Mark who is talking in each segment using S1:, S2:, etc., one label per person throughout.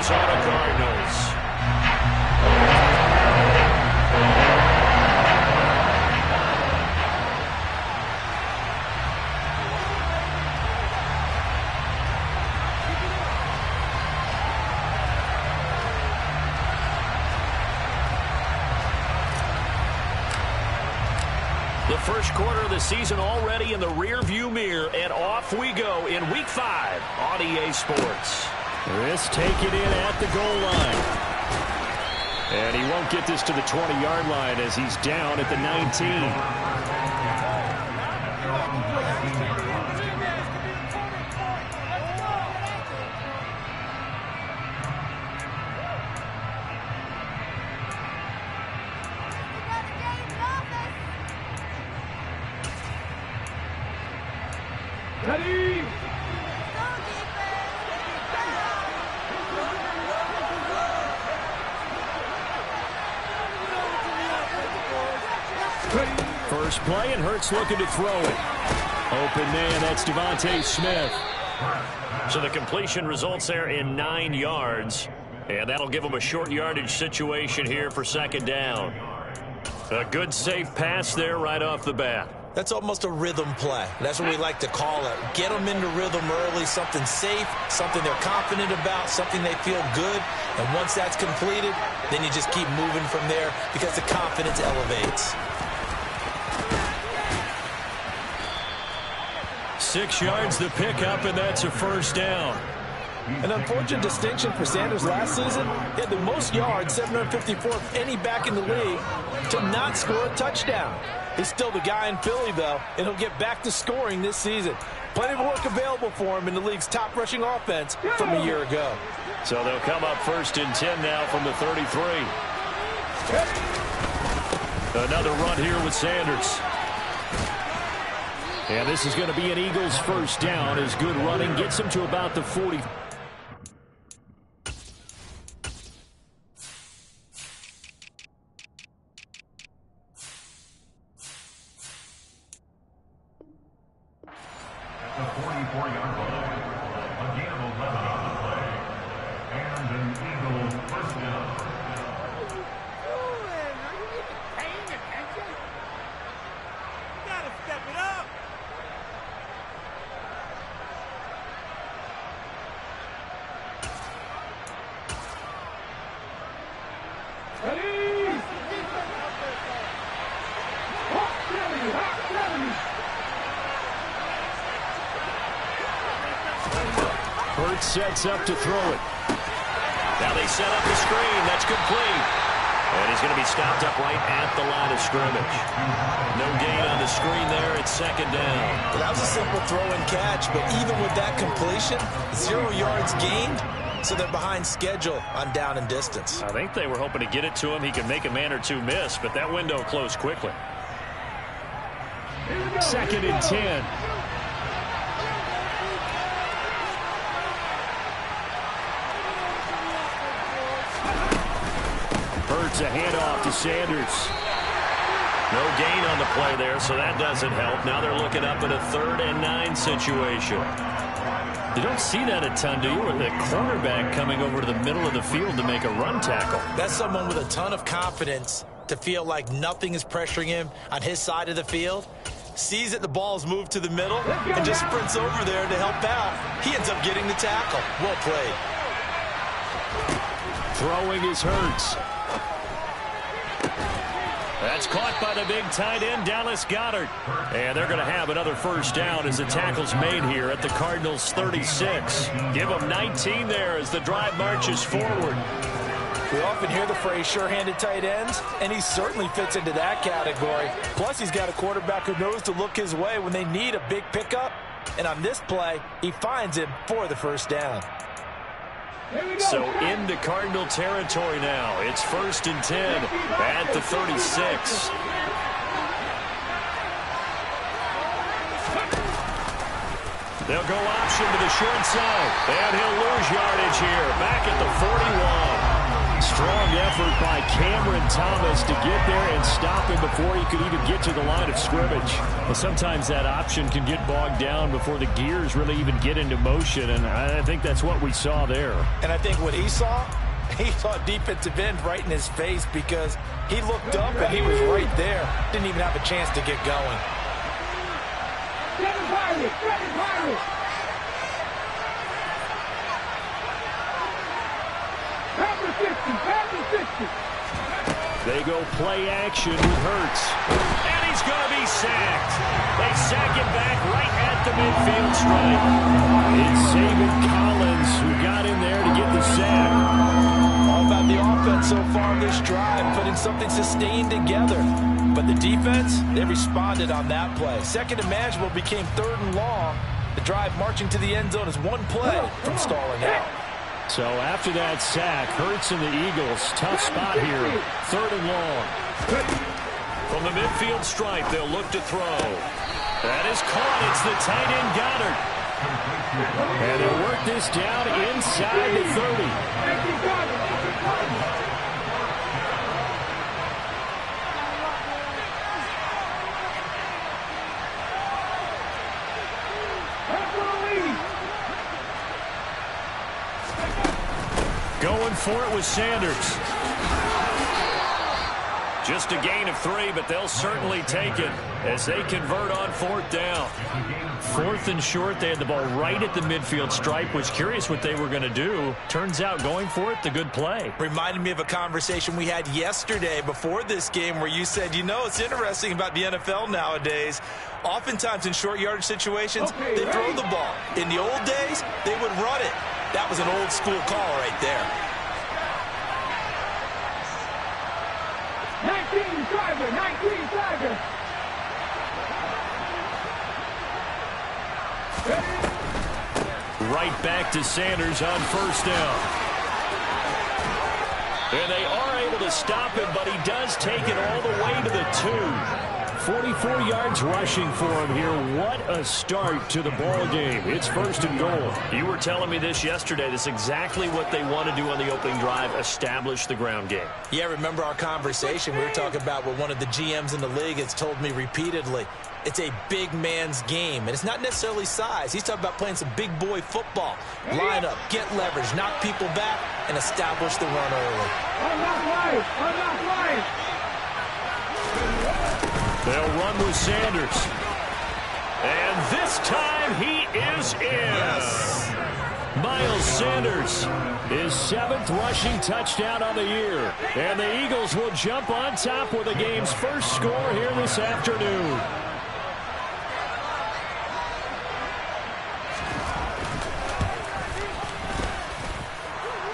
S1: Arizona Cardinals. The first quarter of the season already in the rearview mirror, and off we go in Week 5 on EA Sports.
S2: This taken in at the goal line. And he won't get this to the 20-yard line as he's down at the 19.
S3: Ready?
S2: First play, and Hurts looking to throw it. Open man, that's Devontae Smith.
S1: So the completion results there in 9 yards. And that'll give them a short yardage situation here for second down. A good safe pass there right off the bat.
S4: That's almost a rhythm play. That's what we like to call it. Get them into rhythm early, something safe, something they're confident about, something they feel good. And once that's completed, then you just keep moving from there because the confidence elevates.
S2: 6 yards the pickup, and that's a first down.
S5: An unfortunate distinction for Sanders last season. He had the most yards, 754 of any back in the league, to not score a touchdown. He's still the guy in Philly, though, and he'll get back to scoring this season. Plenty of work available for him in the league's top rushing offense from a year ago.
S2: So they'll come up 1st and 10 now from the 33. Another run here with Sanders. And this is going to be an Eagles first down as good running gets him to about the 40. Hurts sets up to throw it.
S1: Now they set up the screen. That's complete. And he's going to be stopped up right at the line of scrimmage. No gain on the screen there. It's second down.
S4: Well, that was a simple throw and catch, but even with that completion, 0 yards gained, so they're behind schedule on down and distance.
S1: I think they were hoping to get it to him. He could make a man or two miss, but that window closed quickly.
S2: 2nd and 10. Hurts a handoff to Sanders.
S1: No gain on the play there, so that doesn't help. Now they're looking up at a 3rd and 9 situation.
S2: You don't see that a ton, do you? With a cornerback coming over to the middle of the field to make a run tackle.
S4: That's someone with a ton of confidence to feel like nothing is pressuring him on his side of the field. Sees that the ball's moved to the middle and just sprints over there to help out. He ends up getting the tackle. Well played.
S2: Throwing is Hurts.
S1: That's caught by the big tight end, Dallas Goedert. And they're going to have another first down as the tackle's made here at the Cardinals' 36. Give them 19 there as the drive marches forward.
S5: We often hear the phrase sure-handed tight ends, and he certainly fits into that category. Plus, he's got a quarterback who knows to look his way when they need a big pickup. And on this play, he finds him for the first down.
S1: So into Cardinal territory now. It's 1st and 10 at the 36. They'll go option to the short side. And he'll lose yardage here. Back at the 41. Strong
S2: effort by Cameron Thomas to get there and stop him before he could even get to the line of scrimmage.
S1: Well, sometimes that option can get bogged down before the gears really even get into motion, and I think that's what we saw there.
S5: And I think what he saw defensive end right in his face, because he looked up and he was right there. Didn't even have a chance to get going.
S2: They go play action with Hurts.
S1: And he's going to be sacked. They sack him back right at the midfield stripe.
S2: It's Saban Collins who got in there to get the sack.
S5: All about the offense so far this drive, putting something sustained together. But the defense, they responded on that play. Second and manageable became 3rd and long. The drive marching to the end zone is one play from stalling out.
S2: So after that sack, Hurts and the Eagles, tough spot here, 3rd and long.
S1: From the midfield stripe, they'll look to throw. That is caught. It's the tight end Goddard.
S2: And they'll work this down inside the 30.
S1: Going for it with Sanders. Just a gain of 3, but they'll certainly take it as they convert on 4th down. 4th and short, they had the ball right at the midfield stripe. Was curious what they were going to do. Turns out going for it, the good play.
S4: Reminded me of a conversation we had yesterday before this game where you said, you know, it's interesting about the NFL nowadays. Oftentimes in short yardage situations, they throw the ball. In the old days, they would run it. That was an old school call right there.
S3: 19 driver.
S1: Right back to Sanders on 1st down. And they are able to stop him, but he does take it all the way to the 2.
S2: 44 yards rushing for him here. What a start to the ball game. It's 1st and goal.
S1: You were telling me this yesterday. This is exactly what they want to do on the opening drive, establish the ground game.
S4: Yeah, remember our conversation? We were talking about what one of the GMs in the league has told me repeatedly. It's a big man's game, and it's not necessarily size. He's talking about playing some big boy football. Line up, get leverage, knock people back, and establish the run early.
S1: They'll run with Sanders. And this time he is in.
S4: Yes.
S2: Miles Sanders, his 7th rushing touchdown on the year. And the Eagles will jump on top with the game's first score here this afternoon.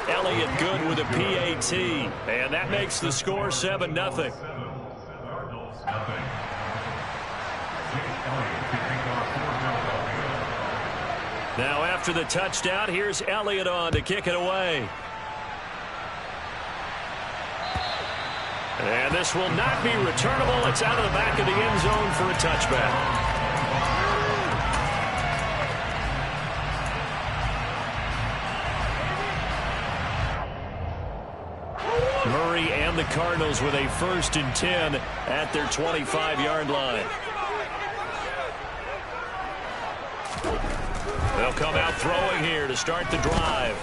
S1: Elliott good with a PAT. And that makes the score 7-0. Now after the touchdown, here's Elliott on to kick it away. And this will not be returnable. It's out of the back of the end zone for a touchback. Murray and the Cardinals with a 1st and 10 at their 25-yard line. They'll come out throwing here to start the drive.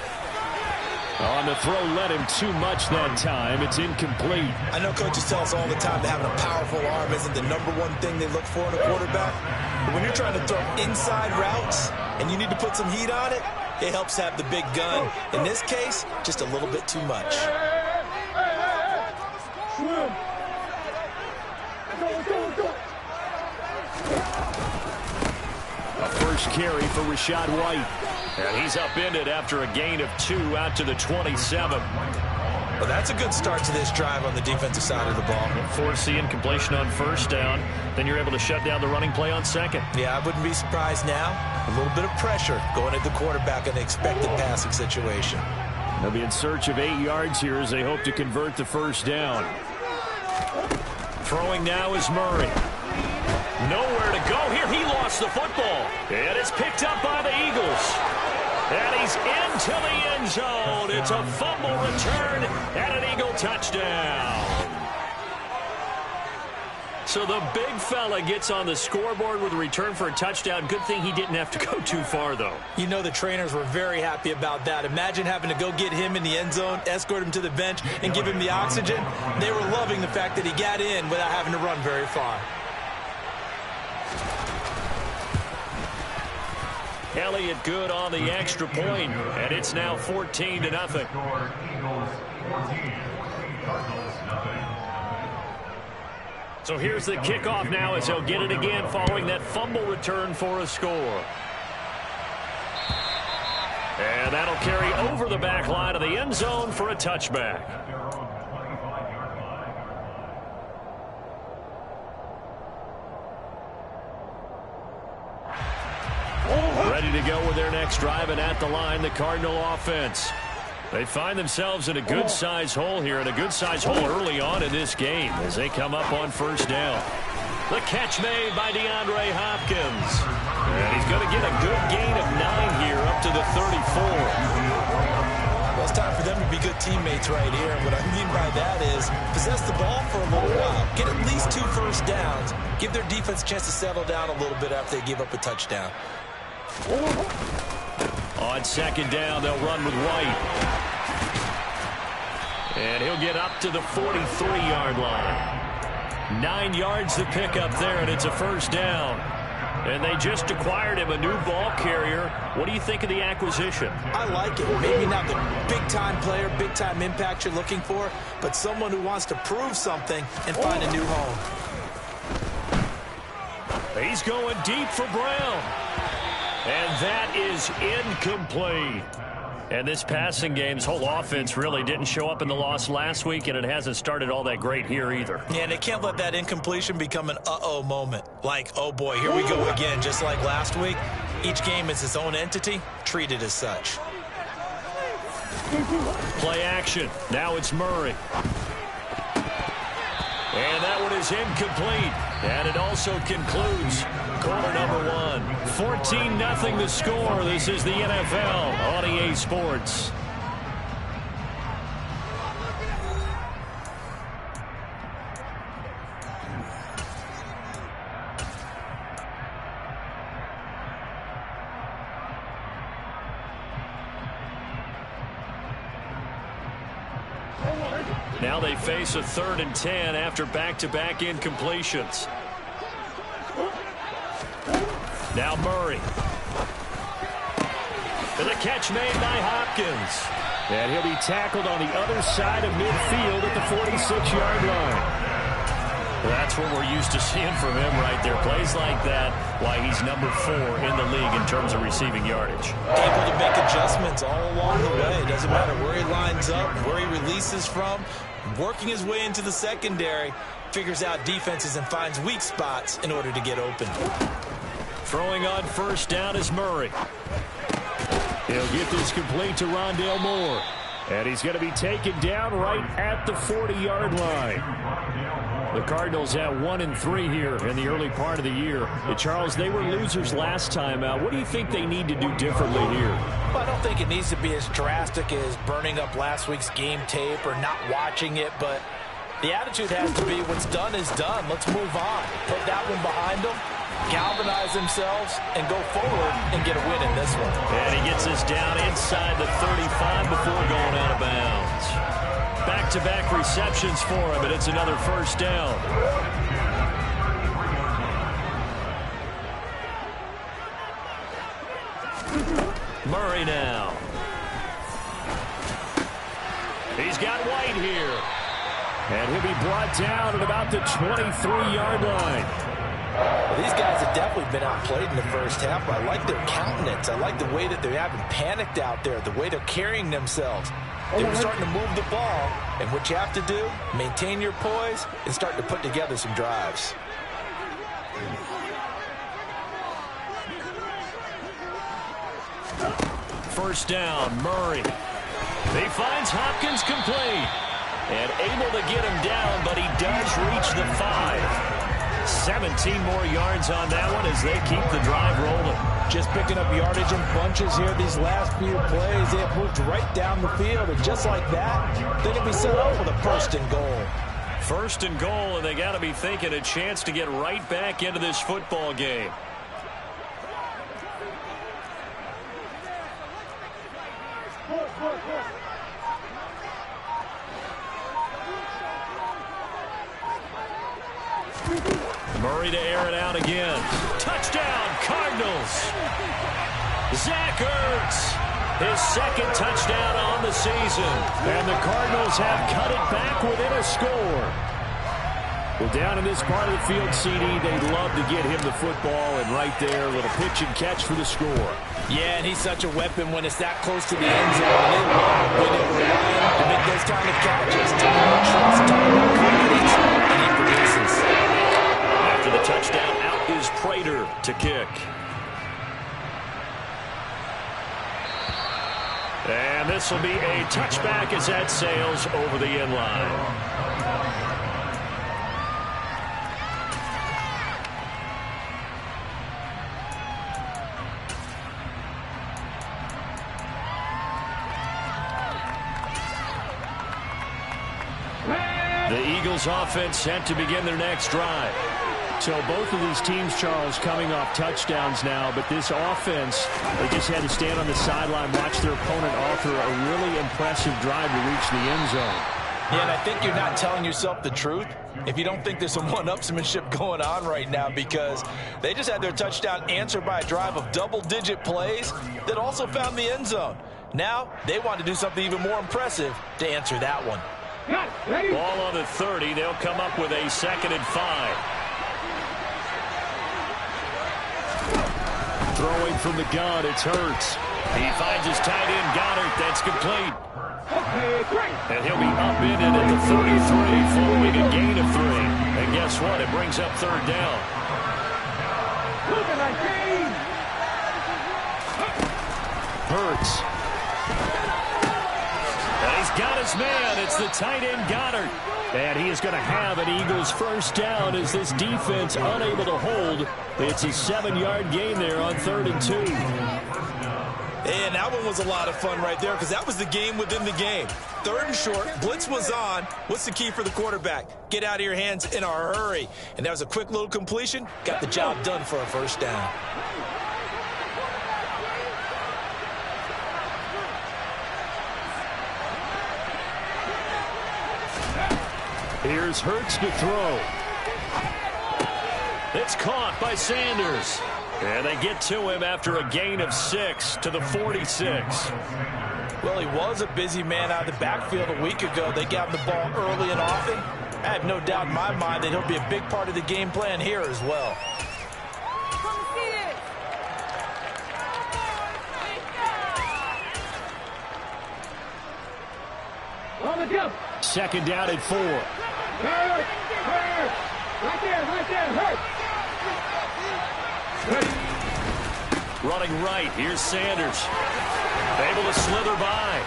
S2: On the throw, led him too much that time. It's incomplete.
S4: I know coaches tell us all the time that having a powerful arm isn't the #1 thing they look for in a quarterback. But when you're trying to throw inside routes and you need to put some heat on it, it helps have the big gun. In this case, just a little bit too much.
S2: A first carry for Rachaad White.
S1: And he's upended after a gain of 2 out to the 27.
S4: Well, that's a good start to this drive on the defensive side of the ball.
S1: Force the incompletion on 1st down. Then you're able to shut down the running play on 2nd.
S4: Yeah, I wouldn't be surprised now. A little bit of pressure going at the quarterback in an expected passing situation.
S2: They'll be in search of 8 yards here as they hope to convert the 1st down.
S1: Throwing now is Murray. Nowhere to go here. He lost the football. And it's picked up by the Eagles. And he's into the end zone. It's a fumble return and an Eagle touchdown. So the big fella gets on the scoreboard with a return for a touchdown. Good thing he didn't have to go too far, though.
S4: You know the trainers were very happy about that. Imagine having to go get him in the end zone, escort him to the bench, and give him the oxygen. They were loving the fact that he got in without having to run very far.
S1: Elliott good on the extra point, and it's now 14-0. So here's the kickoff now as he'll get it again following that fumble return for a score. And that'll carry over the back line of the end zone for a touchback. Ready to go with their next drive, and at the line, the Cardinal offense. They find themselves in a good-sized hole here, and a good-sized hole early on in this game as they come up on first down. The catch made by DeAndre Hopkins. And he's going to get a good gain of 9 here up to the 34.
S4: Well, it's time for them to be good teammates right here. And what I mean by that is possess the ball for a little while. Get at least 2 first downs. Give their defense a chance to settle down a little bit after they give up a touchdown.
S1: On second down, they'll run with White. And he'll get up to the 43-yard line. 9 yards to pick up there, and it's a first down. And they just acquired him a new ball carrier. What do you think of the acquisition?
S4: I like it. Maybe not the big-time player, big-time impact you're looking for, but someone who wants to prove something and find a new home.
S1: He's going deep for Brown. And that is incomplete. And this passing game's whole offense really didn't show up in the loss last week, and it hasn't started all that great here either.
S4: Yeah, and they can't let that incompletion become an uh-oh moment. Like, oh boy, here we go again, just like last week. Each game is its own entity, treated as such.
S1: Play action. Now it's Murray. And that one is incomplete. And it also concludes quarter number 1. 14-0 the score. This is the NFL on EA Sports. Now they face a 3rd and 10 after back-to-back incompletions. Now Murray. And the catch made by Hopkins. And he'll be tackled on the other side of midfield at the 46-yard line. That's what we're used to seeing from him right there. Plays like that, why he's number 4 in the league in terms of receiving yardage.
S4: Able to make adjustments all along the way. It doesn't matter where he lines up, where he releases from. Working his way into the secondary, figures out defenses and finds weak spots in order to get open.
S1: Throwing on first down is Murray. He'll get this complete to Rondale Moore. And he's going to be taken down right at the 40-yard line. The Cardinals at 1-3 here in the early part of the year. Charles, they were losers last time out. What do you think they need to do differently here?
S5: Well, I don't think it needs to be as drastic as burning up last week's game tape or not watching it, but the attitude has to be what's done is done. Let's move on. Put that one behind them, galvanize themselves, and go forward and get a win in this one.
S1: And he gets us down inside the 35 before going out of bounds. Back-to-back receptions for him, and it's another first down. Murray now. He's got White here. And he'll be brought down at about the 23-yard line.
S5: Well, these guys have definitely been outplayed in the first half, but I like their countenance. I like the way that they haven't panicked out there, the way they're carrying themselves. They were starting to move the ball, and what you have to do, maintain your poise and start to put together some drives.
S1: First down, Murray. He finds Hopkins complete. And able to get him down, but he does reach the 5. 17 more yards on that one as they keep the drive rolling.
S5: Just picking up yardage in bunches here these last few plays. They have moved right down the field, and just like that, they can be set up with a first and goal.
S1: First and goal, and they got to be thinking a chance to get right back into this football game. Murray to air it out again. Touchdown, Cardinals. Zach Ertz, his second touchdown on the season. And the Cardinals have cut it back within a score. Well, down in this part of the field, CD, they'd love to get him the football, and right there, a little pitch and catch for the score.
S5: Yeah, and he's such a weapon when it's that close to the end zone. And they love being able to rely on him to make those kind of catches. Talk about trust, talk about confidence, and he produces.
S1: After the touchdown, out is Prater to kick. And this will be a touchback as that sails over the end line. The Eagles offense set to begin their next drive.
S2: So both of these teams, Charles, coming off touchdowns now, but this offense, they just had to stand on the sideline, watch their opponent author a really impressive drive to reach the end zone.
S5: Yeah, and I think you're not telling yourself the truth if you don't think there's some one-upsmanship going on right now, because they just had their touchdown answered by a drive of double-digit plays that also found the end zone. Now they want to do something even more impressive to answer that one.
S1: Ball on the 30. They'll come up with a 2nd and 5.
S2: Throwing from the gun, it's Hurts.
S1: He finds his tight end, Goddard. That's complete. And he'll be upended at the 33, following a gain of 3. And guess what? It brings up 3rd down.
S2: Hurts.
S1: And he's got his man. It's the tight end, Goddard.
S2: And he is going to have an Eagles first down as this defense unable to hold. It's a 7-yard gain there on 3rd and 2.
S4: And that one was a lot of fun right there, because that was the game within the game. 3rd and short, blitz was on. What's the key for the quarterback? Get out of your hands in a hurry. And that was a quick little completion. Got the job done for a first down.
S2: Here's Hurts to throw.
S1: It's caught by Sanders. And they get to him after a gain of 6 to the 46.
S5: Well, he was a busy man out of the backfield a week ago. They got him the ball early and often. I have no doubt in my mind that he'll be a big part of the game plan here as well.
S2: Second down and 4.
S1: Running right, here's Sanders. Able to slither by.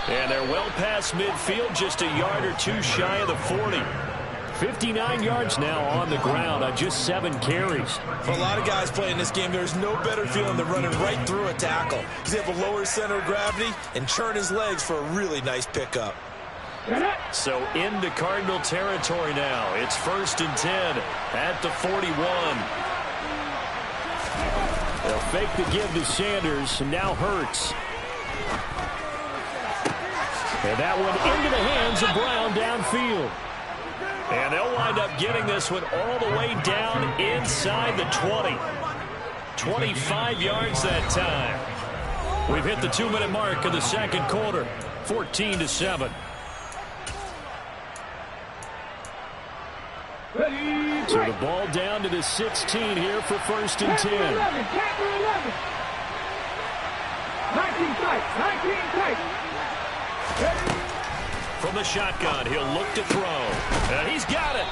S1: And they're well past midfield, just a yard or 2 shy of the 40.
S2: 59 yards now on the ground on just 7 carries.
S4: For a lot of guys playing this game, there's no better feeling than running right through a tackle. He's able to lower his center of gravity and churn his legs for a really nice pickup.
S1: So into Cardinal territory now. It's 1st and 10 at the 41.
S2: They'll fake the give to Sanders, and now Hurts. And that one into the hands of Brown downfield.
S1: And they'll wind up getting this one all the way down inside the 20. 25 yards that time. We've hit the 2-minute mark of the 2nd quarter. 14-7.
S2: So the ball down to the 16 here for 1st and 10.
S1: From the shotgun, he'll look to throw. And he's got it.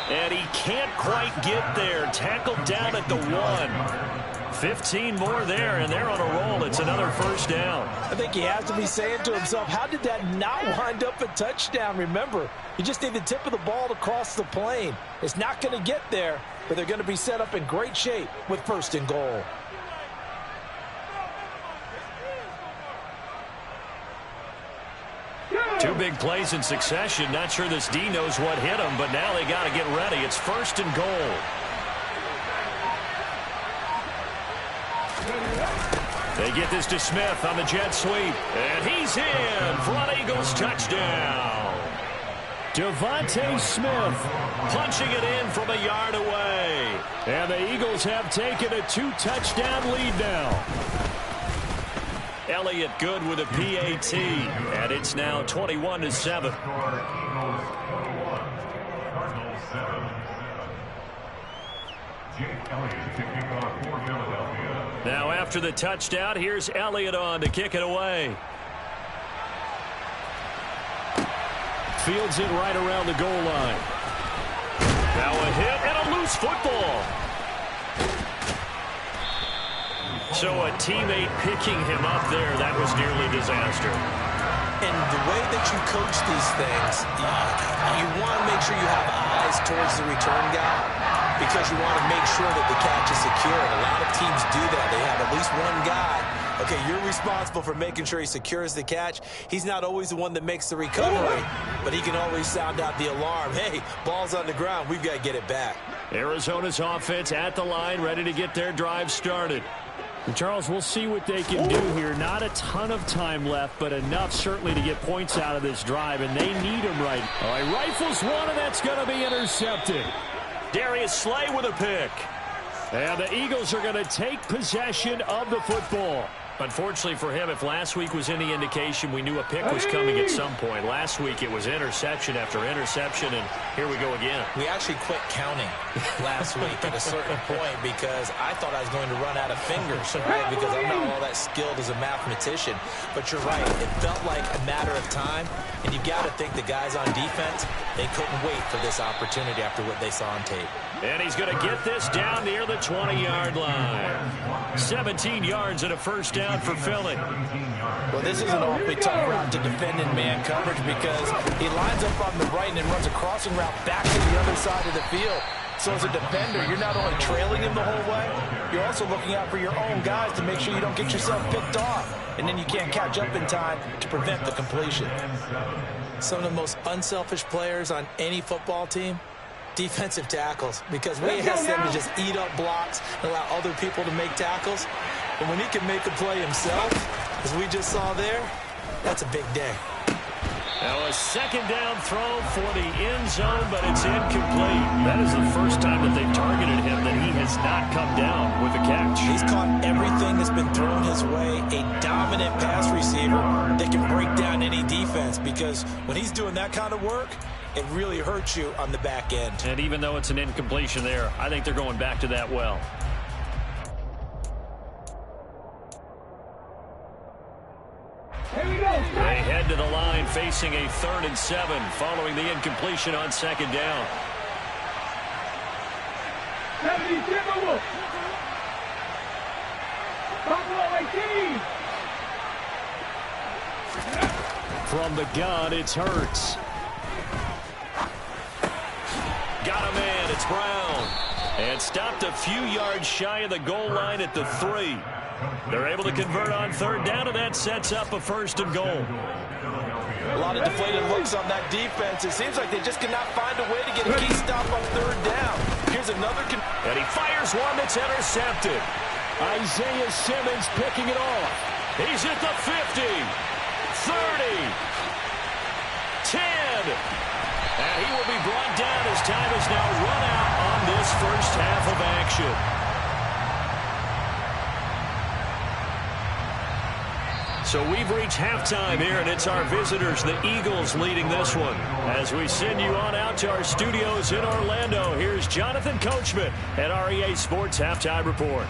S1: And he can't quite get there. Tackled down at the 1. 15 more there, and they're on a roll. It's another first down.
S5: I think he has to be saying to himself, how did that not wind up a touchdown? Remember, you just need the tip of the ball to cross the plane. It's not going to get there, but they're going to be set up in great shape with 1st and goal.
S1: Two big plays in succession. Not sure this D knows what hit him, but now they got to get ready. It's 1st and goal. They get this to Smith on the jet sweep, and he's in for an Eagles touchdown.
S2: Devontae Smith
S1: Punching it in from a yard away.
S2: And the Eagles have taken a 2-touchdown lead now.
S1: Elliott good with a PAT, and it's now 21-7. Now after the touchdown, here's Elliott on to kick it away.
S2: Fields it right around the goal line.
S1: Now a hit and a loose football. So a teammate picking him up there, that was nearly disaster.
S4: And the way that you coach these things, you want to make sure you have eyes towards the return guy because you want to make sure that the catch is secure. And a lot of teams do that. They have at least one guy. Okay, you're responsible for making sure he secures the catch. He's not always the one that makes the recovery, but he can always sound out the alarm. Hey, ball's on the ground. We've got to get it back.
S1: Arizona's offense at the line, ready to get their drive started.
S2: And Charles, we'll see what they can do here. Not a ton of time left, but enough certainly to get points out of this drive, and they need them right. All right, rifles one, and that's going to be intercepted.
S1: Darius Slay with a pick.
S2: And the Eagles are going to take possession of the football.
S1: Unfortunately for him, if last week was any indication, we knew a pick was coming at some point. Last week it was interception after interception, and here we go again.
S4: We actually quit counting last week at a certain point because I thought I was going to run out of fingers, right? Because I'm not all that skilled as a mathematician. But you're right. It felt like a matter of time, and you've got to think the guys on defense, they couldn't wait for this opportunity after what they saw on tape.
S1: And he's going to get this down near the 20-yard line. 17 yards and a first down for Philly.
S5: Well, this is an awfully tough route to defend in man coverage because he lines up on the right and then runs a crossing route back to the other side of the field. So as a defender, you're not only trailing him the whole way, you're also looking out for your own guys to make sure you don't get yourself picked off. And then you can't catch up in time to prevent the completion.
S4: Some of the most unselfish players on any football team, defensive tackles, because we ask them to just eat up blocks and allow other people to make tackles. And when he can make a play himself, as we just saw there, that's a big day.
S1: Now a second down throw for the end zone, but it's incomplete. That is the first time that they've targeted him that he has not come down with a catch.
S4: He's caught everything that's been thrown his way. A dominant pass receiver that can break down any defense because when he's doing that kind of work, it really hurts you on the back end.
S1: And even though it's an incompletion there, I think they're going back to that well. They head to the line facing a 3rd and 7 following the incompletion on second down.
S2: From the gun, it's Hurts.
S1: Got a man, it's Brown. And stopped a few yards shy of the goal line at the 3. They're able to convert on 3rd down, and that sets up a 1st and goal.
S5: A lot of deflated looks on that defense. It seems like they just cannot find a way to get a key stop on 3rd down. Here's another.
S1: And he fires one that's intercepted.
S2: Isaiah Simmons picking it off.
S1: He's at the 50, 30, 10. And he will be brought down as time is now run out on this first half of action. So we've reached halftime here, and it's our visitors, the Eagles, leading this one. As we send you on out to our studios in Orlando, here's Jonathan Coachman at REA Sports Halftime Report.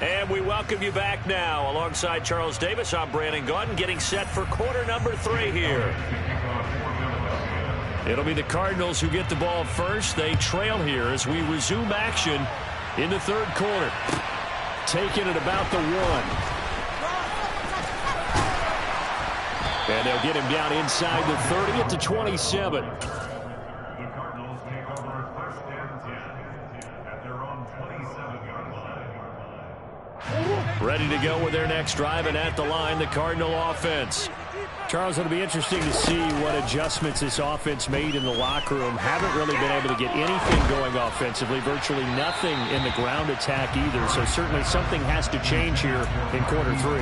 S1: And we welcome you back now. Alongside Charles Davis, I'm Brandon Gaudin, getting set for quarter number 3 here. It'll be the Cardinals who get the ball first. They trail here as we resume action
S2: in the third quarter. Taking it about the 1. And they'll get him down inside the 30 at the 27. Ready to go with their next drive, and at the line, the Cardinal offense. Charles, it'll be interesting to see what adjustments this offense made in the locker room. Haven't really been able to get anything going offensively, virtually nothing in the ground attack either. So certainly something has to change here in quarter 3.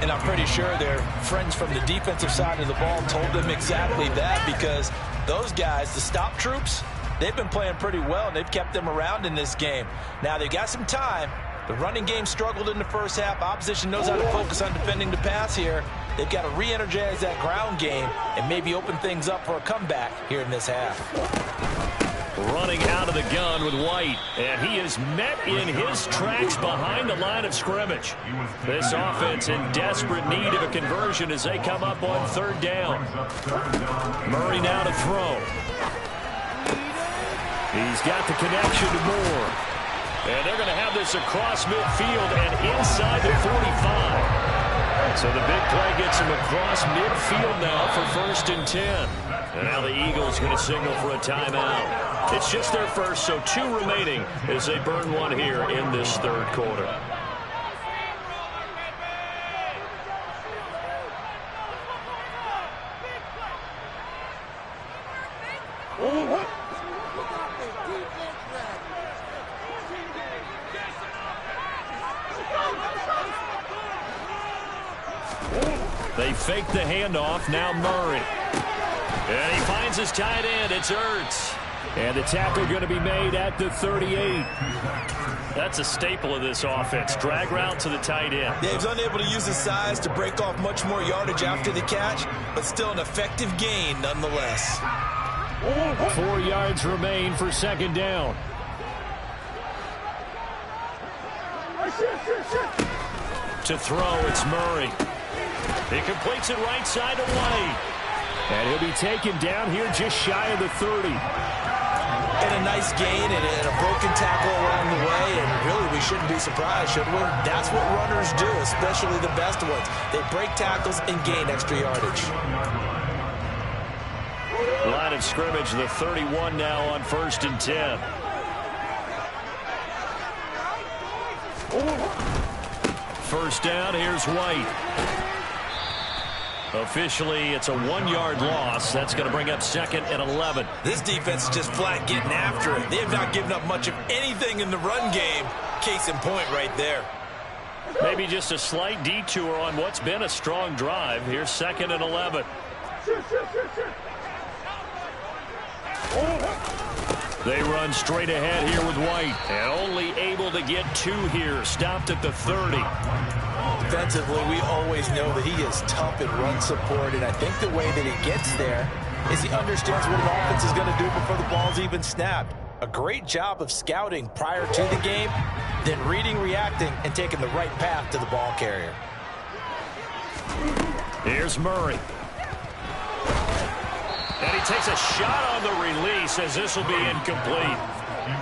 S5: And I'm pretty sure their friends from the defensive side of the ball told them exactly that, because those guys, the stop troops, they've been playing pretty well, and they've kept them around in this game. Now, they've got some time. The running game struggled in the first half. Opposition knows how to focus on defending the pass here. They've got to re-energize that ground game and maybe open things up for a comeback here in this half.
S1: Running out of the gun with White, and he is met in his tracks behind the line of scrimmage. This offense in desperate need of a conversion as they come up on 3rd down. Murray now to throw. He's got the connection to Moore. And they're going to have this across midfield and inside the 45. So the big play gets him across midfield now for 1st and 10. And now the Eagles going to signal for a timeout. It's just their first, so 2 remaining as they burn one here in this 3rd quarter. They fake the handoff. Now Murray. And he finds his tight end. It's Ertz. And the tackle going to be made at the 38. That's a staple of this offense. Drag route to the tight end.
S4: Yeah, he's unable to use his size to break off much more yardage after the catch, but still an effective gain nonetheless.
S2: 4 yards remain for 2nd down.
S1: To throw, it's Murray. He completes it right side to White.
S2: And he'll be taken down here just shy of the 30.
S4: And a nice gain and a broken tackle along the way, and really we shouldn't be surprised, should we? That's what runners do, especially the best ones. They break tackles and gain extra yardage.
S1: Line of scrimmage, the 31 now on 1st and 10. First down, here's White. Officially, it's a 1-yard loss. That's going to bring up 2nd and 11.
S4: This defense is just flat getting after it. They have not given up much of anything in the run game. Case in point right there.
S1: Maybe just a slight detour on what's been a strong drive. Here's 2nd and 11. They run straight ahead here with White. And only able to get 2 here. Stopped at the 30.
S5: Defensively, we always know that he is tough in run support, and I think the way that he gets there is he understands what an offense is going to do before the ball's even snapped. A great job of scouting prior to the game, then reading, reacting, and taking the right path to the ball carrier.
S1: Here's Murray. And he takes a shot on the release as this will be incomplete.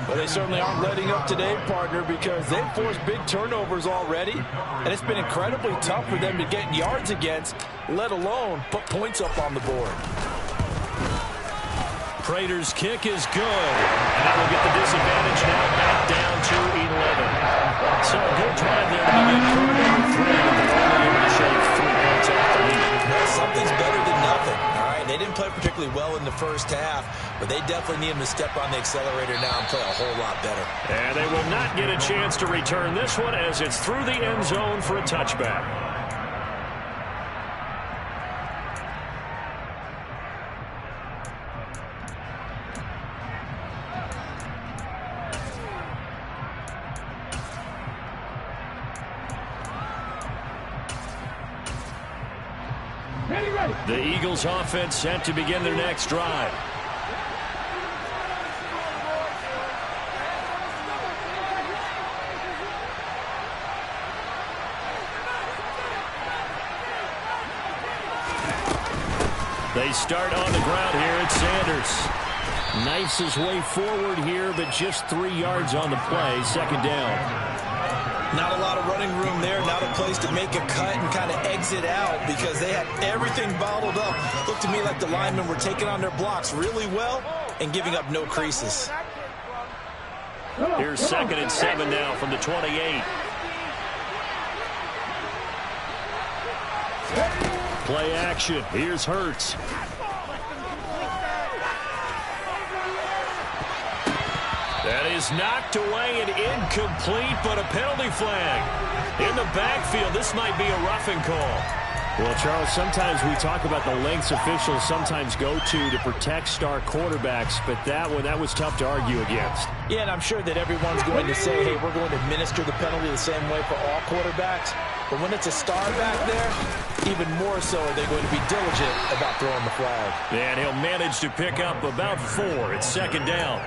S5: Well, they certainly aren't letting up today, partner, because they've forced big turnovers already, and it's been incredibly tough for them to get yards against, let alone put points up on the board.
S1: Prater's kick is good, and that will get the disadvantage now back down to 11. So a good drive there to begin quarter number 3, but they're only able to shave 3 points off the lead.
S4: Well, something's better than nothing. All right, they didn't play particularly well in the first half, but they definitely need him to step on the accelerator now and play a whole lot better.
S1: And they will not get a chance to return this one as it's through the end zone for a touchback. The Eagles offense set to begin their next drive. They start on the ground here. It's Sanders.
S2: Knifes his way forward here, but just 3 yards on the play. Second down.
S4: Not a lot of running room there. Not a place to make a cut and kind of exit out because they had everything bottled up. Looked to me like the linemen were taking on their blocks really well and giving up no creases.
S1: Here's 2nd and 7 now from the 28. Play action. Here's Hurts. That is knocked away and incomplete, but a penalty flag. In the backfield, this might be a roughing call.
S2: Well, Charles, sometimes we talk about the lengths officials sometimes go to protect star quarterbacks, but that was tough to argue against.
S5: Yeah, and I'm sure that everyone's going to say, hey, we're going to administer the penalty the same way for all quarterbacks. But when it's a star back there, even more so are they going to be diligent about throwing the flag.
S1: And he'll manage to pick up about 4. It's 2nd down.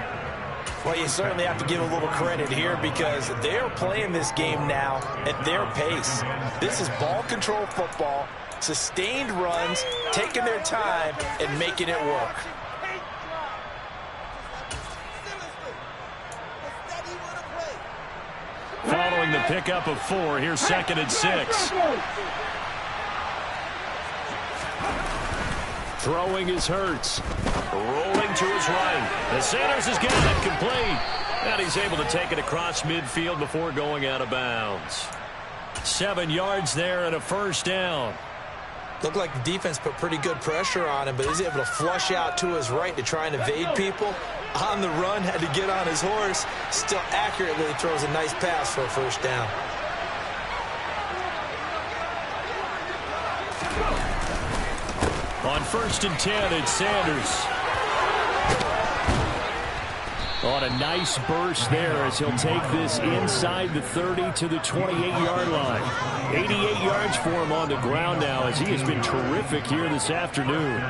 S5: Well, you certainly have to give a little credit here because they're playing this game now at their pace. This is ball control football, sustained runs, taking their time, and making it work.
S1: Following the pickup of 4, here's 2nd and 6. Throwing is Hurts. Rolling to his right. The Sanders has got it complete. And he's able to take it across midfield before going out of bounds. 7 yards there and a first down.
S4: Looked like the defense put pretty good pressure on him, but he's able to flush out to his right to try and evade people. On the run, had to get on his horse. Still accurately throws a nice pass for a first down.
S1: On 1st and 10, it's Sanders. On a nice burst there as he'll take this inside the 30 to the 28-yard line. 88 yards for him on the ground now as he has been terrific here this afternoon.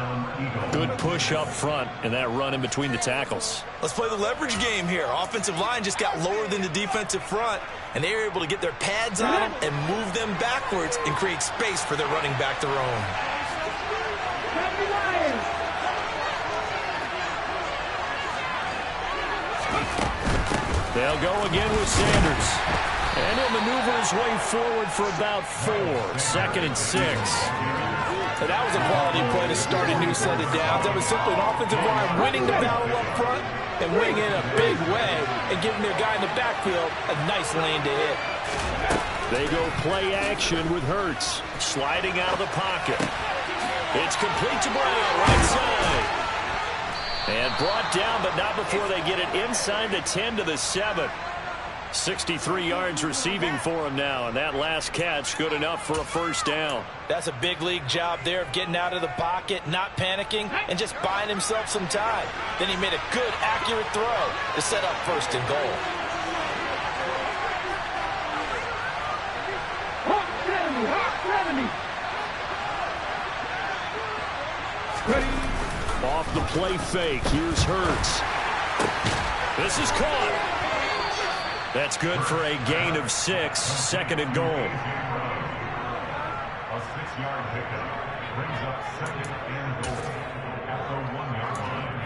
S1: Good push up front and that run in between the tackles.
S4: Let's play the leverage game here. Offensive line just got lower than the defensive front, and they were able to get their pads on them and move them backwards and create space for their running back to roam.
S1: They'll go again with Sanders. And he'll maneuver his way forward for about 4. 2nd and 6.
S5: And that was a quality play to start a new set of downs. That was simply an offensive line winning the battle up front and winning in a big way and giving their guy in the backfield a nice lane to hit.
S1: They go play action with Hurts. Sliding out of the pocket. It's complete to Brown, right side. And brought down, but not before they get it inside the 10 to the 7. 63 yards receiving for him now, and that last catch good enough for a first down.
S5: That's a big league job there of getting out of the pocket, not panicking, and just buying himself some time. Then he made a good, accurate throw to set up 1st and goal.
S1: Off the play fake, here's Hurts. This is caught. That's good for a gain of 6, 2nd and goal.
S3: A 6-yard pickup brings up 2nd and goal at the 1-yard line.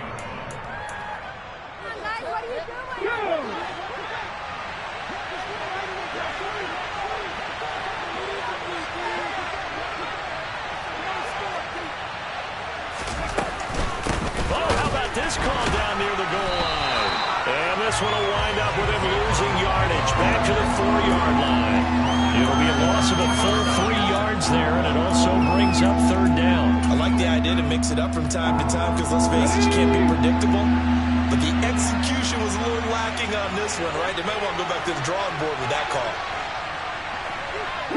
S6: Come on, guys, what are you doing?
S1: This call down near the goal line. And this one will wind up with him losing yardage back to the 4-yard line. It'll be a loss of a full 3 yards there, and it also brings up 3rd down.
S4: I like the idea to mix it up from time to time because, let's face it, you can't be predictable. But the execution was a little lacking on this one, right? They might want to go back to the drawing board with that call.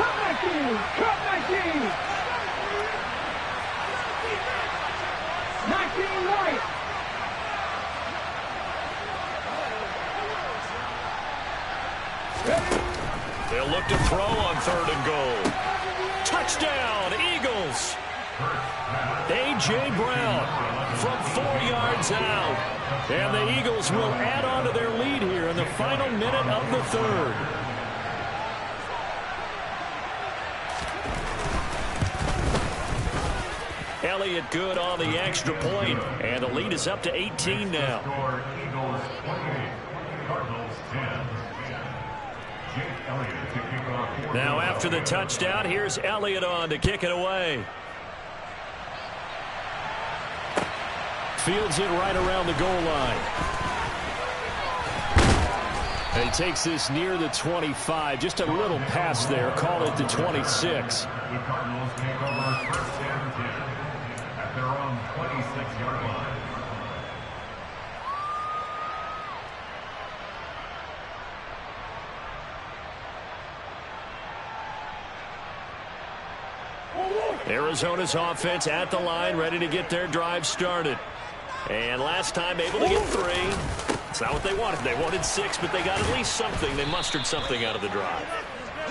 S6: Cut my team! Cut my team! 19 right!
S1: They'll look to throw on 3rd and goal. Touchdown, Eagles! A.J. Brown from 4 yards out. And the Eagles will add on to their lead here in the final minute of the 3rd. Elliott good on the extra point. And the lead is up to 18 now.
S3: Score Eagles 28, Cardinals 10. Jake Elliott to kick off.
S1: Now after the touchdown, here's Elliott on to kick it away. Fields it right around the goal line. And he takes this near the 25. Just a little pass there. Call it the 26.
S3: The Cardinals take over first and 10 at their own 26-yard line.
S1: Arizona's offense at the line, ready to get their drive started. And last time able to get 3. It's not what they wanted. They wanted 6, but they got at least something. They mustered something out of the drive.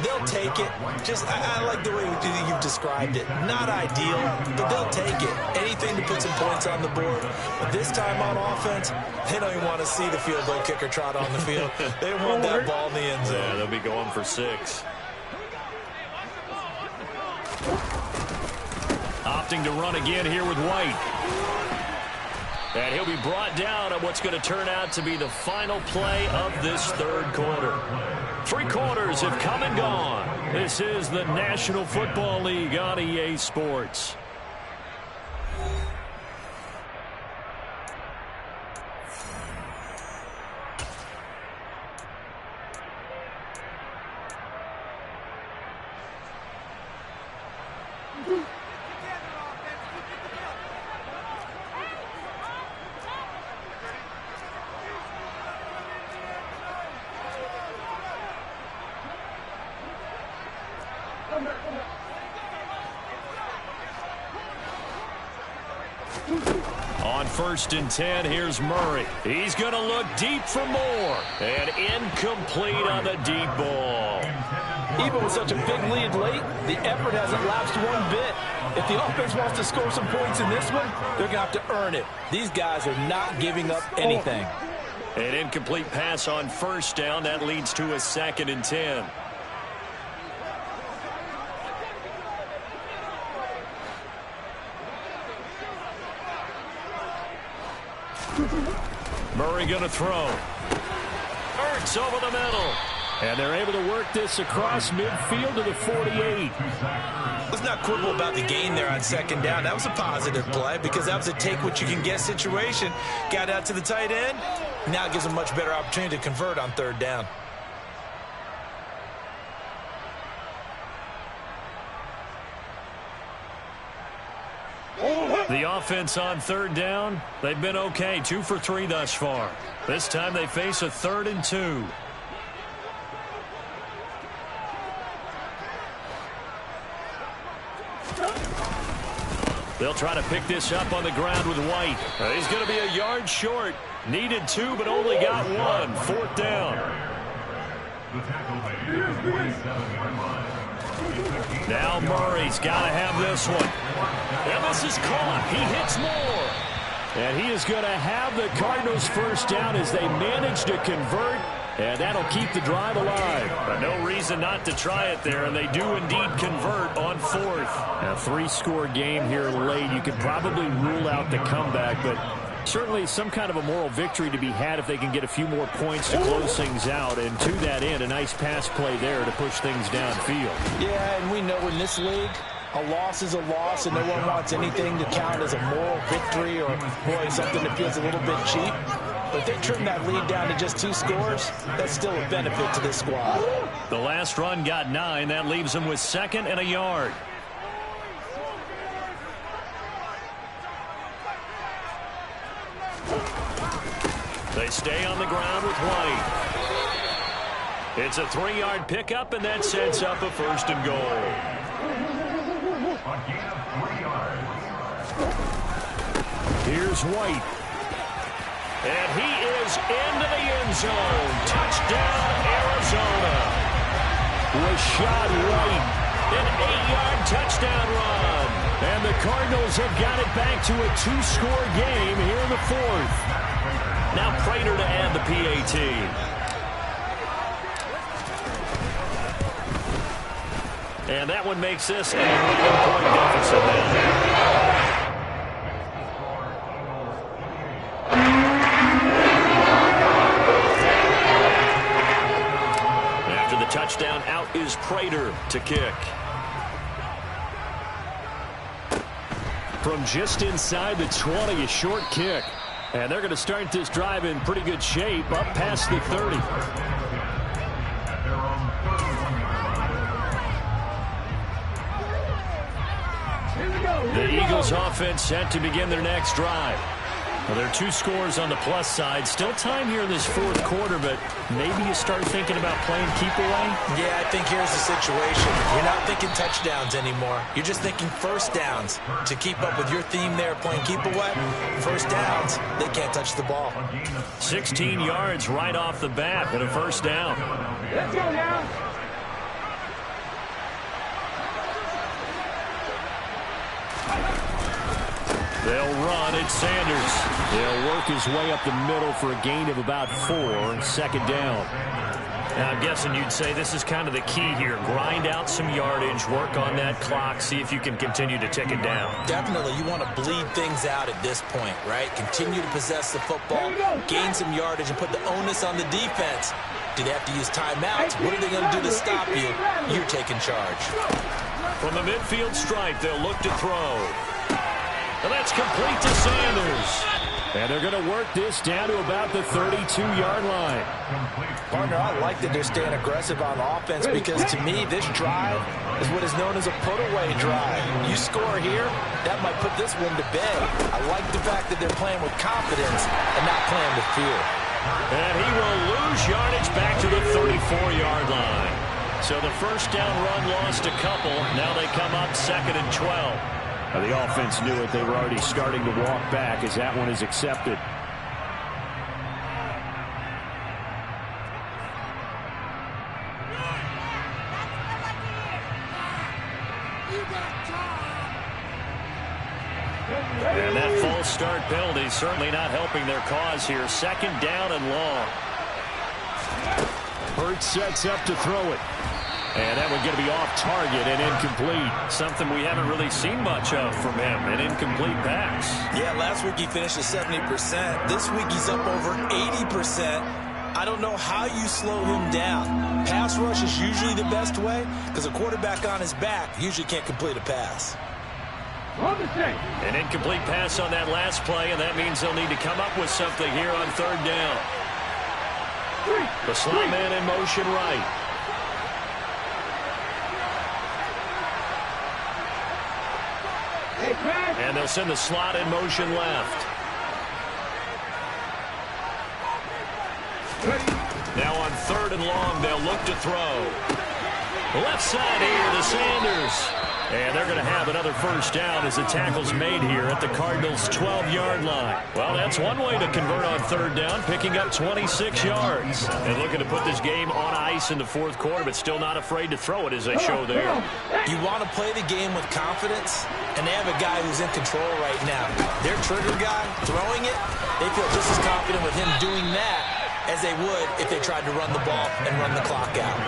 S4: They'll take it. I like the way you've described it. Not ideal, but they'll take it. Anything to put some points on the board. But this time on offense, they don't even want to see the field goal kicker trot on the field. They want that ball in the end zone.
S1: Yeah, they'll be going for 6. Opting to run again here with White. And he'll be brought down on what's going to turn out to be the final play of this third quarter. 3 quarters have come and gone. This is the National Football League on EA Sports. On 1st and 10, here's Murray. He's going to look deep for more. And incomplete on the deep ball.
S5: Even with such a big lead late, the effort hasn't lapsed one bit. If the offense wants to score some points in this one, they're going to have to earn it. These guys are not giving up anything.
S1: An incomplete pass on 1st down. That leads to a 2nd and 10. Murray going to throw. Ertz over the middle. And they're able to work this across midfield to the 48.
S4: Let's not quibble about the gain there on 2nd down. That was a positive play because that was a take-what-you-can-get situation. Got out to the tight end. Now it gives them much better opportunity to convert on 3rd down.
S1: The offense on 3rd down, they've been okay. 2 for 3 thus far. This time they face a 3rd and 2. They'll try to pick this up on the ground with White. He's going to be a yard short. Needed 2, but only got 1. 4th down.
S3: The tackle made at the 27-yard line.
S1: Now Murray's got to have this one. And this is caught. He hits more. And he is going to have the Cardinals' 1st down as they manage to convert. And that'll keep the drive alive. But no reason not to try it there, and they do indeed convert on 4th. A 3-score game here late. You could probably rule out the comeback, but certainly some kind of a moral victory to be had if they can get a few more points to close things out. And to that end, a nice pass play there to push things downfield.
S5: Yeah, and we know in this league, a loss is a loss, and no one wants anything to count as a moral victory or, boy, something that feels a little bit cheap. But if they trim that lead down to just 2 scores, that's still a benefit to this squad.
S1: The last run got 9. That leaves them with 2nd and a yard. They stay on the ground with White. It's a 3-yard pickup, and that sets up a 1st and goal.
S3: A gain of 3 yards.
S1: Here's White. And he is into the end zone. Touchdown, Arizona. Rashad White, an 8-yard touchdown run. And the Cardinals have got it back to a 2-score game here in the 4th. Now Prater to add the PAT. And that one makes this an 11-point deficit now. Prater to kick.
S2: From just inside the 20, a short kick. And they're going to start this drive in pretty good shape, up past the 30. The Eagles offense set to begin their next drive. Well, there are 2 scores on the plus side. Still time here in this fourth quarter, but maybe you start thinking about playing keep away?
S4: Yeah, I think here's the situation. You're not thinking touchdowns anymore. You're just thinking first downs. To keep up with your theme there, playing keep away, first downs, they can't touch the ball.
S1: 16 yards right off the bat, but a first down.
S6: Let's go now.
S2: They'll run at Sanders. They'll work his way up the middle for a gain of about 4, second down.
S1: Now, I'm guessing you'd say this is kind of the key here. Grind out some yardage, work on that clock, see if you can continue to tick it down.
S4: Definitely, you want to bleed things out at this point, right? Continue to possess the football, gain some yardage, and put the onus on the defense. Do they have to use timeouts? What are they going to do to stop you? You're taking charge.
S1: From the midfield stripe, they'll look to throw. And that's complete to Sanders.
S2: And they're going to work this down to about the 32-yard line.
S5: Partner, I like that they're staying aggressive on offense because, to me, this drive is what is known as a put-away drive. You score here, that might put this one to bed. I like the fact that they're playing with confidence and not playing with fear.
S1: And he will lose yardage back to the 34-yard line. So the first down run lost a couple. Now they come up 2nd and 12.
S2: The offense knew it. They were already starting to walk back as that one is accepted.
S1: And that false start penalty certainly not helping their cause here. 2nd down and long.
S2: Hurts sets up to throw it. And that one going to be off target and incomplete.
S1: Something we haven't really seen much of from him, an incomplete pass.
S4: Yeah, last week he finished at 70%. This week he's up over 80%. I don't know how you slow him down. Pass rush is usually the best way because a quarterback on his back usually can't complete a pass.
S1: An incomplete pass on that last play, and that means they'll need to come up with something here on 3rd down. The slot man in motion right. And they'll send the slot in motion left. Now on 3rd and long, they'll look to throw. Left side here to Sanders. And they're going to have another first down as the tackle's made here at the Cardinals' 12-yard line. Well, that's one way to convert on 3rd down, picking up 26 yards. And looking to put this game on ice in the 4th quarter, but still not afraid to throw it as they show there.
S4: You want to play the game with confidence, and they have a guy who's in control right now. Their trigger guy, throwing it, they feel just as confident with him doing that as they would if they tried to run the ball and run the clock out.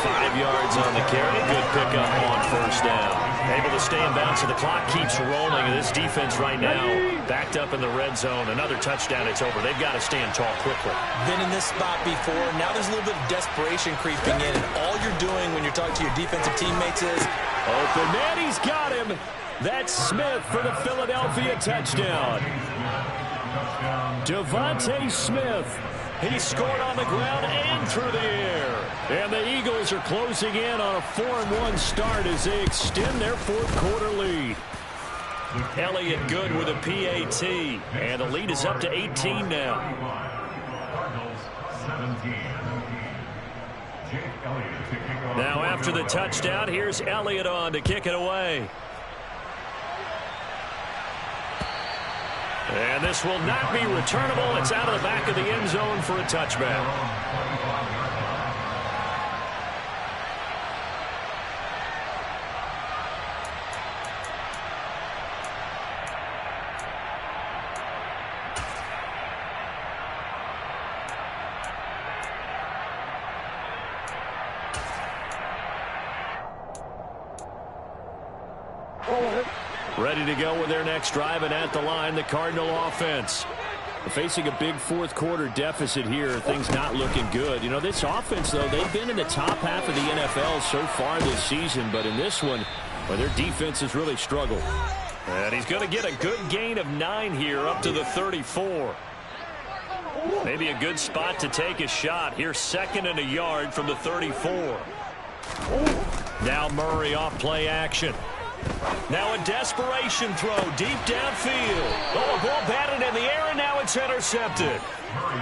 S1: 5 yards on the carry. Good pickup on 1st down. Able to stay in bounds, so the clock keeps rolling. And this defense right now backed up in the red zone. Another touchdown, it's over. They've got to stand tall quickly.
S4: Been in this spot before. Now there's a little bit of desperation creeping in. And all you're doing when you're talking to your defensive teammates is
S2: open man, he's got him. That's Smith for the Philadelphia touchdown. Devontae Smith. He scored on the ground and through the air. And the Eagles are closing in on a 4-1 start as they extend their 4th quarter lead.
S1: Elliott good with a PAT. And the lead is up to 18 now.
S3: Cardinals 17. Jake Elliott to kick off.
S1: Now after the touchdown, here's Elliott on to kick it away. And this will not be returnable. It's out of the back of the end zone for a touchback.
S2: Ready to go with their next drive, and at the line, the Cardinal offense. Facing a big fourth-quarter deficit here, things not looking good. You know, this offense, though, they've been in the top half of the NFL so far this season, but in this one, well, their defense has really struggled.
S1: And he's going to get a good gain of 9 here up to the 34. Maybe a good spot to take a shot. Here's 2nd and a yard from the 34. Now Murray off play action. Now a desperation throw deep downfield. Oh, a ball batted in the air, and now it's intercepted.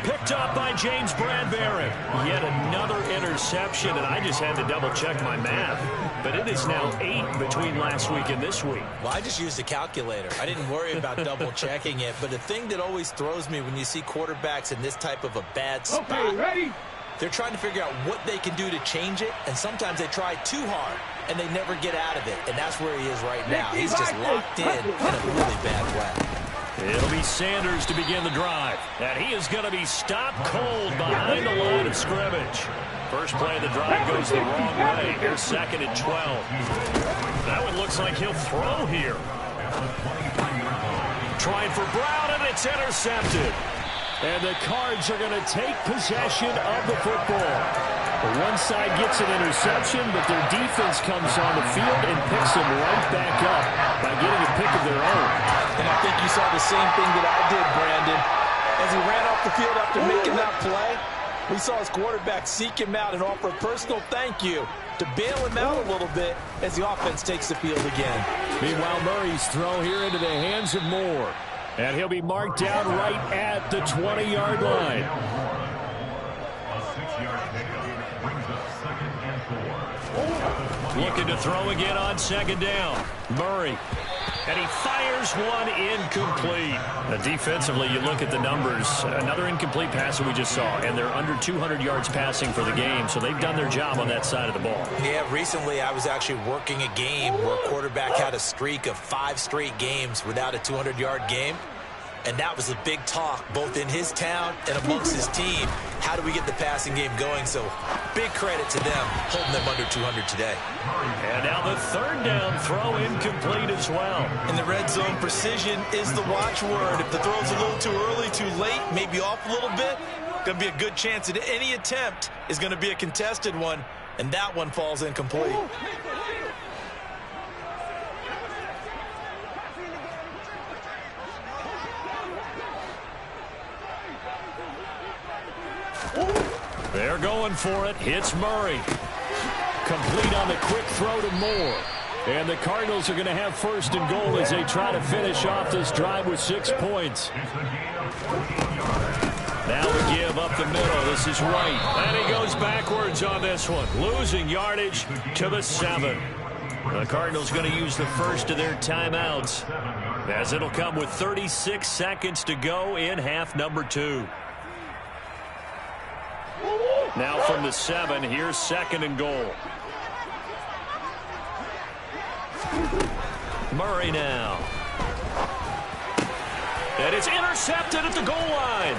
S1: Picked up by James Bradbury. Yet another interception, and I just had to double-check my math. But it is now 8 between last week and this week.
S4: Well, I just used a calculator. I didn't worry about double-checking it. But the thing that always throws me when you see quarterbacks in this type of a bad spot,
S7: okay, ready?
S4: They're trying to figure out what they can do to change it, and sometimes they try too hard, and they never get out of it. And that's where he is right now. He's just locked in a really bad way.
S1: It'll be Sanders to begin the drive. And he is going to be stopped cold behind the line of scrimmage. First play of the drive goes the wrong way. Here's 2nd and 12. That one looks like he'll throw here. Trying for Brown, and it's intercepted.
S2: And the Cards are going to take possession of the football. One side gets an interception, but their defense comes on the field and picks them right back up by getting a pick of their own.
S5: And I think you saw the same thing that I did, Brandon. As he ran off the field after making that play, we saw his quarterback seek him out and offer a personal thank you to bail him out a little bit as the offense takes the field again.
S2: Meanwhile, Murray's throw here into the hands of Moore. And he'll be marked down right at the 20-yard line.
S3: A 6-yard pickup brings up 2nd and 4.
S1: Looking to throw again on 2nd down. Murray. And he fires one incomplete. Defensively, you look at the numbers. Another incomplete pass that we just saw. And they're under 200 yards passing for the game. So they've done their job on that side of the ball.
S4: Yeah, recently I was actually working a game where a quarterback had a streak of 5 straight games without a 200-yard game. And that was a big talk, both in his town and amongst his team. How do we get the passing game going? So big credit to them, holding them under 200 today.
S1: And now the 3rd down throw incomplete as well.
S5: In the red zone, precision is the watchword. If the throw's a little too early, too late, maybe off a little bit, going to be a good chance that any attempt is going to be a contested one, and that one falls incomplete.
S1: They're going for it. Hits Murray. Complete on the quick throw to Moore. And the Cardinals are going to have 1st and goal as they try to finish off this drive with 6 points. Now we give up the middle. This is Wright. And he goes backwards on this one. Losing yardage to the 7. The Cardinals going to use the first of their timeouts, as it'll come with 36 seconds to go in half number 2. Now from the 7, here's 2nd and goal. Murray now. And it's intercepted at the goal line.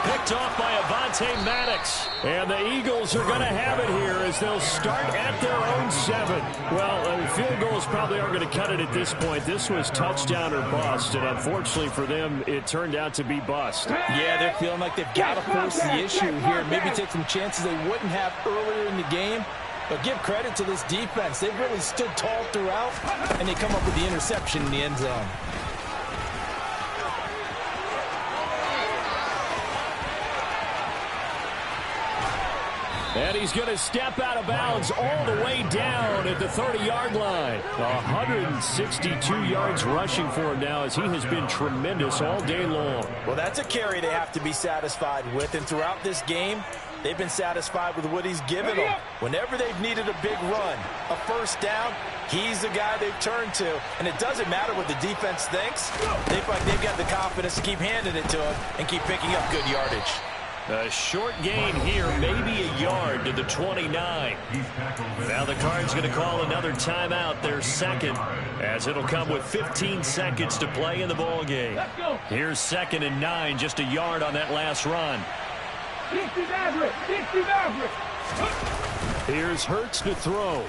S1: Picked off by Avonte Maddox. And the Eagles are going to have it here as they'll start at their own 7. Well, field goals probably aren't going to cut it at this point. This was touchdown or bust, and unfortunately for them, it turned out to be bust.
S5: Yeah, they're feeling like they've got to force the issue here. Maybe take some chances they wouldn't have earlier in the game. But give credit to this defense. They've really stood tall throughout, and they come up with the interception in the end zone.
S2: And he's going to step out of bounds all the way down at the 30-yard line. 162 yards rushing for him now as he has been tremendous all day long.
S5: Well, that's a carry they have to be satisfied with. And throughout this game, they've been satisfied with what he's given them. Whenever they've needed a big run, a 1st down, he's the guy they've turned to. And it doesn't matter what the defense thinks. They feel like they've got the confidence to keep handing it to him and keep picking up good yardage.
S1: A short gain here, maybe a yard to the 29. Now the Cards going to call another timeout, their 2nd, as it'll come with 15 seconds to play in the ball game. Here's 2nd and 9, just a yard on that last run.
S2: Here's Hurts to throw.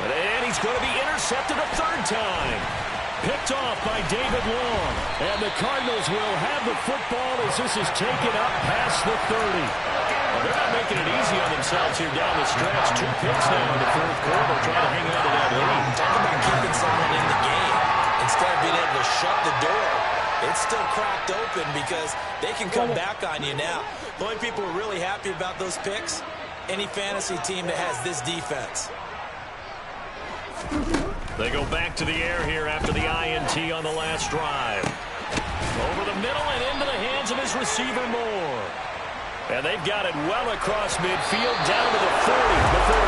S1: And he's going to be intercepted a 3rd time.
S2: Picked off by David Long. And the Cardinals will have the football as this is taken up past the 30.
S1: Well, they're not making it easy on themselves here down the stretch. 2 picks now in the fourth quarter, trying to hang on to that lead.
S4: Talk about keeping someone in the game. Instead of being able to shut the door, it's still cracked open because they can come back on you now. The only people who are really happy about those picks, any fantasy team that has this defense.
S1: They go back to the air here after the INT on the last drive. Over the middle and into the hands of his receiver Moore. And they've got it well across midfield down to the 40 before